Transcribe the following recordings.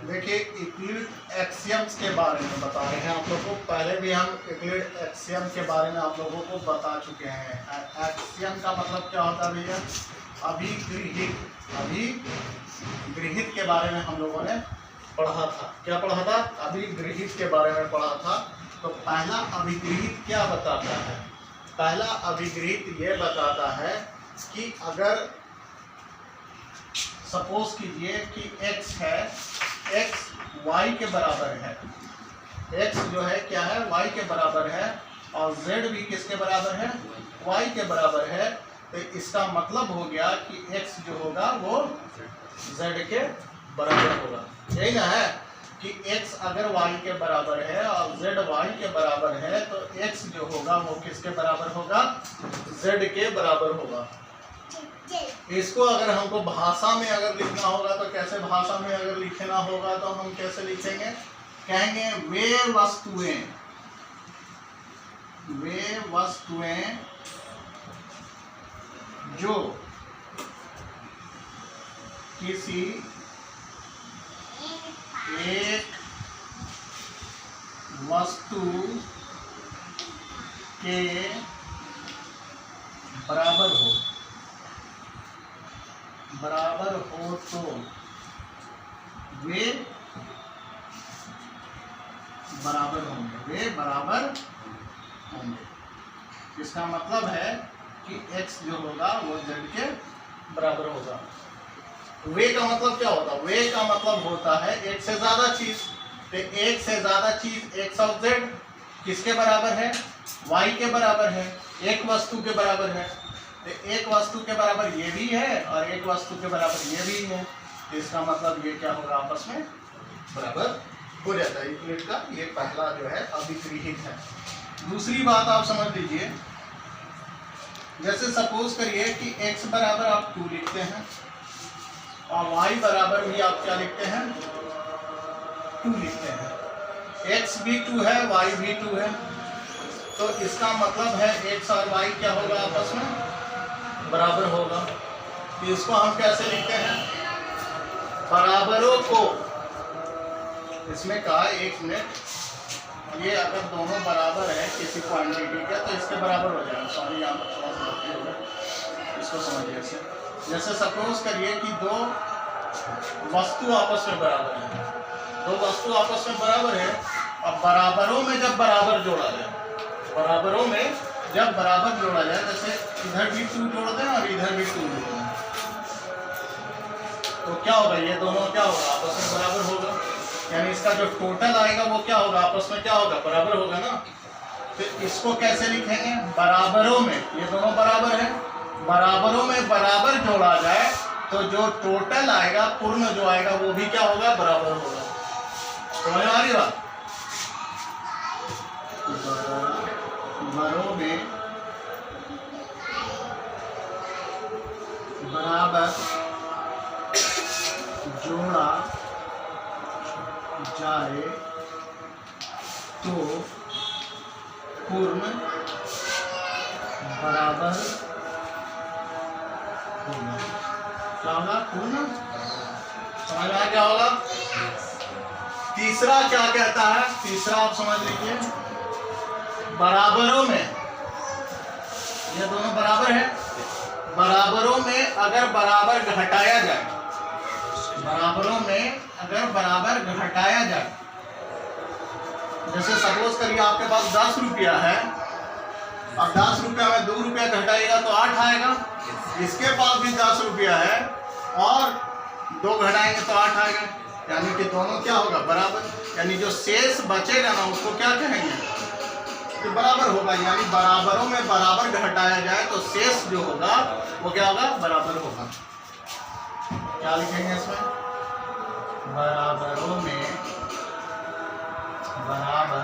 देखिए Euclid axioms के बारे में बता रहे हैं आप लोगों को। पहले भी हम यूक्लिड एक्सियम के बारे में आप लोगों को बता चुके हैं। एक्सियम का मतलब क्या होता है भैया? अभिगृहित के बारे में हम लोगों ने पढ़ा था। क्या पढ़ा था? अभिगृहित के बारे में पढ़ा था। तो पहला अभिगृहित क्या बताता है? पहला अभिगृहित ये बताता है कि अगर सपोज कीजिए कि x है, x y के बराबर है, x जो है क्या है? y के बराबर है, और z भी किसके बराबर है? y के बराबर है। तो इसका मतलब हो गया कि x जो होगा वो z के बराबर होगा। यही ना है कि x अगर y के बराबर है और z y के बराबर है, तो x जो होगा वो किसके बराबर होगा? z के बराबर होगा। इसको अगर हमको भाषा में अगर लिखना होगा तो कैसे? भाषा में अगर लिखना होगा तो हम कैसे लिखेंगे? कहेंगे वे वस्तुएं जो किसी एक वस्तु के बराबर हो तो वे बराबर होंगे। इसका मतलब है कि x जो होगा वो z के बराबर होगा। वे का मतलब क्या होता है? वे का मतलब होता है एक से ज्यादा चीज। तो एक से ज्यादा चीज x और z किसके बराबर है? y के बराबर है, एक वस्तु के बराबर है। तो एक वस्तु के बराबर ये भी है और एक वस्तु के बराबर ये भी है। तो इसका मतलब ये क्या होगा? आपस में बराबर हो जाता है। यूक्लिड का ये पहला जो है अभिगृहित है। दूसरी बात आप समझ लीजिए, जैसे सपोज करिए कि x बराबर आप 2 लिखते हैं और y बराबर भी आप क्या लिखते हैं? 2 लिखते हैं। x भी 2 है, y भी 2 है। तो इसका मतलब है x और y क्या होगा? आपस में बराबर होगा। तो इसको हम कैसे लिखते हैं? बराबरों को, इसमें कहा 1 मिनट, ये अगर दोनों बराबर है किसी क्वांटिटी के तो इसके बराबर हो जाएगा। सॉरी यहाँ पर थोड़ा सा गलती हो गया, इसको समझिए ऐसे। जैसे सपोज करिए कि 2 वस्तु आपस में बराबर है, 2 वस्तु आपस में बराबर है। अब बराबरों में जब बराबर जोड़ा जाए, बराबरों में जब बराबर जोड़ा जाए, जैसे इधर भी 2 जोड़ दें और इधर भी 2 जोड़ दें, तो क्या होगा? ये दोनों क्या होगा? आपस में बराबर होगा। यानी इसका जो टोटल आएगा वो क्या होगा? आपस में क्या होगा? बराबर होगा ना। तो इसको कैसे लिखेंगे? बराबरों में, ये दोनों बराबर है, बराबरों में बराबर जोड़ा जाए तो जो टोटल आएगा, पूर्ण जो आएगा वो भी क्या होगा? बराबर होगा। समझ आ रही बात? बराबरों में बराबर जोड़ा जाए तो पूर्ण बराबर होगा। क्या होगा? पूर्ण। समझ में क्या होगा? तीसरा क्या कहता है? तीसरा आप समझ लीजिए, बराबरों में, ये दोनों बराबर है, बराबरों में अगर बराबर घटाया जाए, बराबरों में अगर बराबर घटाया जाए, जैसे सपोज करिए आपके पास 10 रुपया है और 10 रुपया में 2 रुपया घटाएगा तो 8 आएगा। इसके पास भी 10 रुपया है और 2 घटाएंगे तो 8 आएगा। यानी कि दोनों क्या होगा? बराबर। यानी जो शेष बचेगा ना उसको क्या कहेंगे? तो बराबर होगा। यानी बराबरों में बराबर घटाया जाए तो शेष जो होगा वो क्या होगा? बराबर होगा। क्या लिखेंगे इसमें? बराबरों में बराबर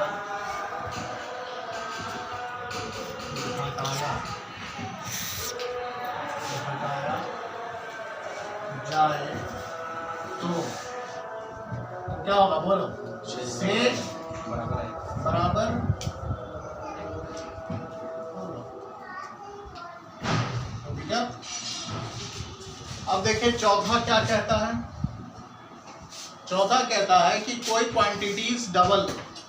घटाया जाए तो क्या होगा? बोलो। शेष बराबर अब देखिए चौथा क्या कहता है? चौथा कहता है कि कोई क्वांटिटीज डबल,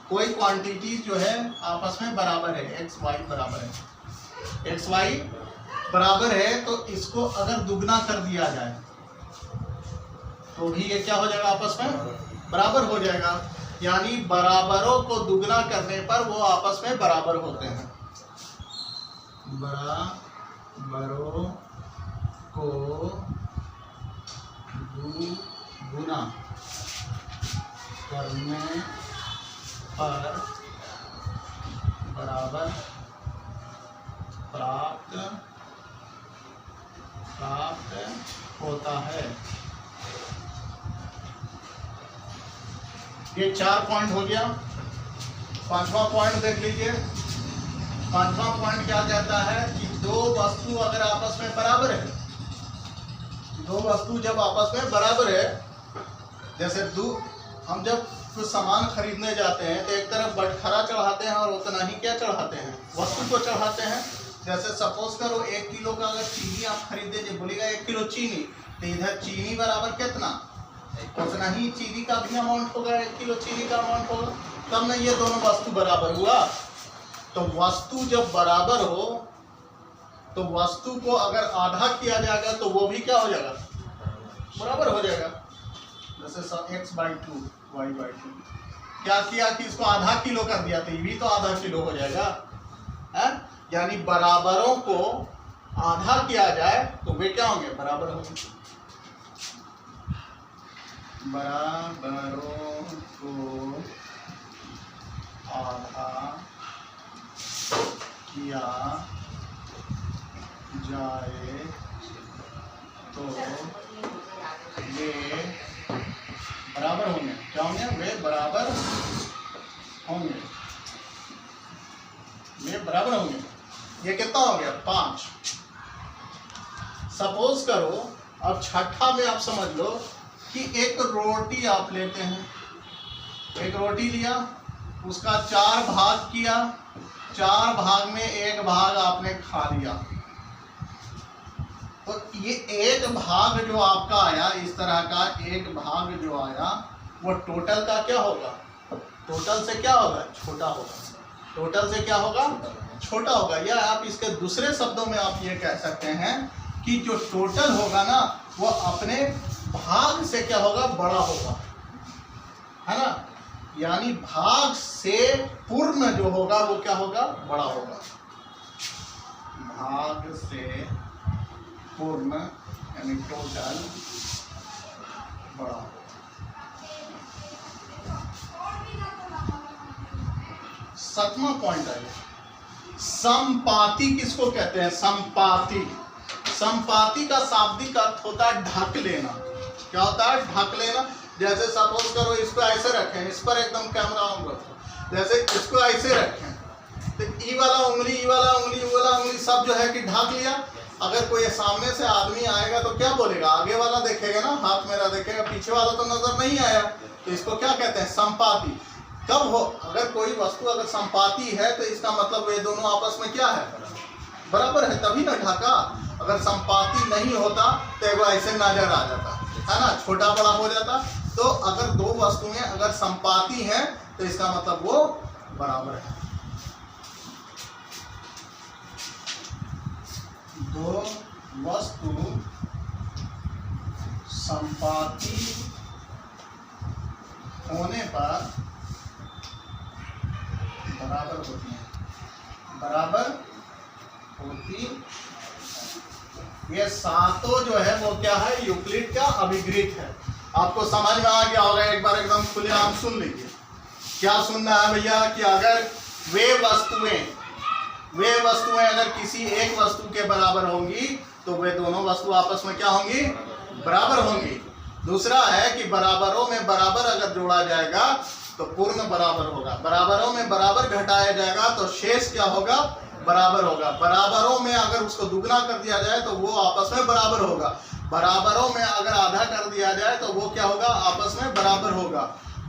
कोई क्वांटिटीज जो है आपस में बराबर है, एक्स वाई बराबर है, एक्स वाई बराबर है, तो इसको अगर दुगना कर दिया जाए तो भी ये क्या हो जाएगा, आपस में बराबर हो जाएगा। यानी बराबरों को दुगना करने पर वो आपस में बराबर होते हैं। बराबरों को दुगुना करने पर बराबर प्राप्त होता है। ये 4 पॉइंट हो गया। 5वां पॉइंट देख लीजिए। 5वां पॉइंट क्या कहता है कि दो वस्तु अगर आपस में बराबर है, दो वस्तु जब आपस में बराबर है, जैसे हम जब कुछ सामान खरीदने जाते हैं तो एक तरफ बटखरा चढ़ाते हैं और उतना ही क्या चढ़ाते हैं, वस्तु को चढ़ाते हैं। जैसे सपोज करो 1 किलो का अगर चीनी आप खरीदे, जो बोलेगा 1 किलो चीनी, तो इधर चीनी बराबर कितना, उतना ही चीनी का भी अमाउंट होगा, 1 किलो चीनी का अमाउंट होगा, तब ना ये दोनों वस्तु बराबर हुआ। तो वस्तु जब बराबर हो तो वस्तु को अगर आधा किया जाएगा तो वो भी क्या हो जाएगा, बराबर हो जाएगा। जैसे x/2 y/2 क्या किया कि इसको आधा किलो कर दिया तो ये भी तो आधा किलो हो जाएगा है? यानी बराबरों को आधा किया जाए तो वे क्या होंगे, बराबर होंगे। बराबरों को आधा किया जाए तो वे बराबर होंगे। क्या होंगे, वे बराबर होंगे, वे बराबर होंगे। ये कितना हो गया, 5। सपोज करो अब छठा में आप समझ लो कि एक रोटी आप लेते हैं, एक रोटी लिया, उसका 4 भाग किया, 4 भाग में 1 भाग आपने खा लिया, तो ये 1 भाग जो आपका आया, इस तरह का 1 भाग जो आया, वो टोटल का क्या होगा, टोटल से क्या होगा, छोटा होगा। टोटल से क्या होगा, छोटा होगा। या आप इसके दूसरे शब्दों में आप ये कह सकते हैं कि जो टोटल होगा ना वो अपने भाग से क्या होगा, बड़ा होगा, है ना। यानी भाग से पूर्ण जो होगा वो क्या होगा, बड़ा होगा। भाग से पूर्ण यानी टोटल बड़ा होगा। सातवां पॉइंट है संपाति। किसको कहते हैं, संपाति। संपाति का शाब्दिक अर्थ होता है ढक लेना। क्या होता है, ढक लेना। जैसे सपोज करो इसको ऐसे रखें, इस पर एकदम कैमरा ऑन रखो, जैसे इसको ऐसे रखें तो ई वाला उंगली, ई वाला उंगली, ई वाला उंगली सब जो है कि ढक लिया। अगर कोई सामने से आदमी आएगा तो क्या बोलेगा, आगे वाला देखेगा ना, हाथ मेरा देखेगा, पीछे वाला तो नजर नहीं आया। तो इसको क्या कहते हैं, संपाति। कब हो, अगर कोई वस्तु अगर संपाति है तो इसका मतलब ये दोनों आपस में क्या है, बराबर है, तभी ना ढका। अगर संपाति नहीं होता तो वो ऐसे नजर आ जाता है ना, छोटा बड़ा हो जाता। तो अगर दो वस्तुएं अगर संपाति हैं तो इसका मतलब वो बराबर है। दो वस्तु संपाति होने पर बराबर होती है, बराबर होती। ये सातों जो है वो क्या है, यूक्लिड का अभिग्रित है। आपको समझ में आ गया होगा, एक बार एकदम खुलेआम सुन लीजिए। क्या सुनना है भैया कि अगर वे वस्तुएं अगर किसी एक वस्तु के बराबर होंगी तो वे दोनों वस्तु आपस में क्या होंगी, बराबर होंगी। दूसरा है कि बराबरों में बराबर अगर जोड़ा जाएगा तो पूर्ण बराबर होगा। बराबरों में बराबर घटाया जाएगा तो शेष क्या होगा, बराबर होगा। बराबरों में अगर उसको दुगना कर दिया जाए तो वो आपस में बराबर होगा। बराबरों में अगर आधा कर दिया जाए तो वो क्या होगा, आपस में बराबर होगा।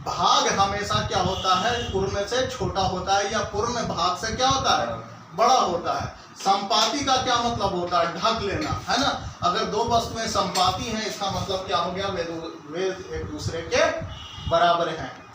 भाग हमेशा क्या होता है, पूर्ण से छोटा होता है, या पूर्ण भाग से क्या होता है, बड़ा होता है। संपाती का क्या मतलब होता है? ढक लेना, है ना। अगर दो वस्तुएं संपाती हैं इसका मतलब क्या हो गया? वे एक दूसरे के बराबर हैं।